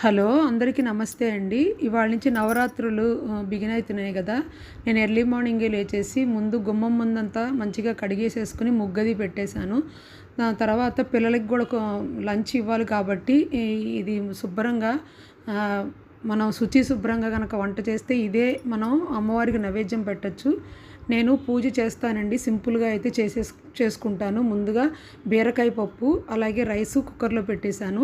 Hello అందరికీ నమస్తే అండి. ఇవాళ నుంచి నవరాత్రులు బిగిన్ అవుతున్నాయి కదా. నేను ఎర్లీ మార్నింగే లేచేసి ముందు గుమ్మం ముందంతా మంచిగా కడిగేసేసుకుని ముగ్గది పెట్టేశాను. దాని తర్వాత పిల్లలకి కూడా లంచ్ ఇవ్వాలి కాబట్టి ఇది శుభ్రంగా మనం శుభ్రంగా కనుక వంట చేస్తే ఇదే మనం అమ్మవారికి నైవేద్యం పెట్టచ్చు. నేను పూజ చేస్తానండి, సింపుల్గా అయితే చేసుకుంటాను. ముందుగా బీరకాయ పప్పు అలాగే రైసు కుక్కర్లో పెట్టేశాను.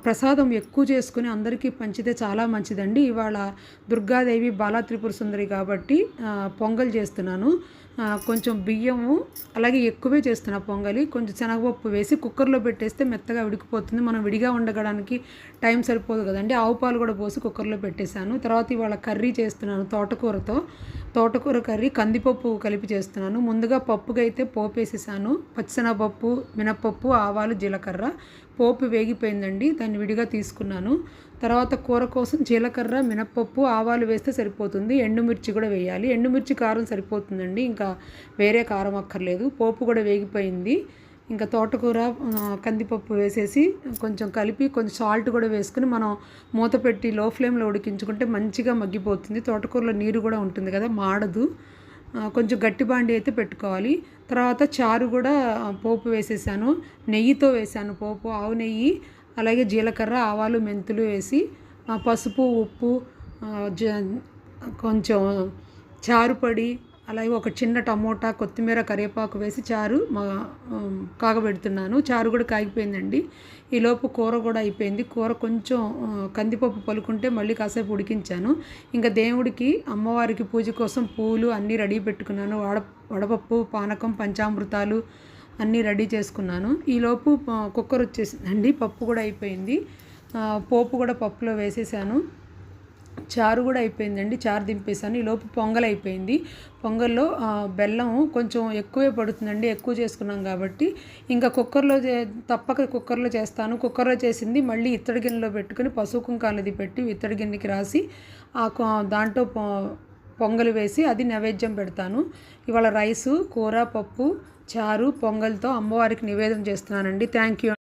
ప్రసాదం ఎక్కువ చేసుకుని అందరికీ పంచితే చాలా మంచిదండి. ఇవాళ దుర్గాదేవి బాలా త్రిపుర సుందరి కాబట్టి పొంగల్ చేస్తున్నాను. కొంచెం బియ్యము అలాగే ఎక్కువే చేస్తున్నా పొంగలి. కొంచెం శనగపప్పు వేసి కుక్కర్లో పెట్టేస్తే మెత్తగా ఉడికిపోతుంది. మనం విడిగా ఉండడానికి టైం సరిపోదు కదండి. ఆవు పాలు కూడా పోసి కుక్కర్లో పెట్టేశాను. తర్వాత ఇవాళ కర్రీ చేస్తున్నాను తోటకూర కర్రీ, కందిపప్పు కలిపి చేస్తున్నాను. ముందుగా పప్పుగా అయితే పోపు వేసేసాను. పచ్చిశనగపప్పు, మినప్పప్పు, ఆవాలు, జీలకర్ర. పోపు వేగిపోయిందండి, దాన్ని విడిగా తీసుకున్నాను. తర్వాత కూర కోసం జీలకర్ర, మినప్పప్పు, ఆవాలు వేస్తే సరిపోతుంది. ఎండుమిర్చి కూడా వేయాలి. ఎండుమిర్చి కారం సరిపోతుందండి, ఇంకా వేరే కారం అక్కర్లేదు. పోపు కూడా వేగిపోయింది. ఇంకా తోటకూర, కందిపప్పు వేసేసి కొంచెం కలిపి కొంచెం సాల్ట్ కూడా వేసుకుని మనం మూత పెట్టి లో ఫ్లేమ్లో ఉడికించుకుంటే మంచిగా మగ్గిపోతుంది. తోటకూరలో నీరు కూడా ఉంటుంది కదా, మాడదు. కొంచెం గట్టి బాండి అయితే పెట్టుకోవాలి. తర్వాత చారు కూడా పోపు వేసేసాను. నెయ్యితో వేసాను పోపు, ఆవు నెయ్యి అలాగే జీలకర్ర, ఆవాలు, మెంతులు వేసి పసుపు, ఉప్పు, కొంచెం చారు పొడి అలాగే ఒక చిన్న టమోటా, కొత్తిమీర, కరివేపాకు వేసి చారు కాగబెడుతున్నాను. చారు కూడా కాగిపోయిందండి. ఈలోపు కూర కూడా అయిపోయింది. కూర కొంచెం కందిపప్పు పలుకుంటే మళ్ళీ కాసేపు ఉడికించాను. ఇంకా దేవుడికి అమ్మవారికి పూజ కోసం పూలు అన్నీ రెడీ పెట్టుకున్నాను. వడపప్పు, పానకం, పంచామృతాలు అన్నీ రెడీ చేసుకున్నాను. ఈలోపు కుక్కర్ వచ్చేసిందండి. పప్పు కూడా అయిపోయింది. పోపు కూడా పప్పులో వేసేసాను. చారు కూడా అయిపోయిందండి. చారు దింపేసాను. ఈలోపు పొంగల్ అయిపోయింది. పొంగల్లో బెల్లం కొంచెం ఎక్కువే పడుతుందండి, ఎక్కువ చేసుకున్నాం కాబట్టి. ఇంకా తప్పక కుక్కర్లో చేస్తాను. కుక్కర్లో చేసింది మళ్ళీ ఇత్తడి గిన్నెలో పెట్టుకుని పసుపు కుంకాలది పెట్టి ఇత్తడి గిన్నెకి రాసి దాంట్లో పొంగల్ వేసి అది నైవేద్యం పెడతాను. ఇవాళ రైసు, కూర, పప్పు, చారు, పొంగల్తో అమ్మవారికి నివేదన చేస్తున్నానండి. Thank you.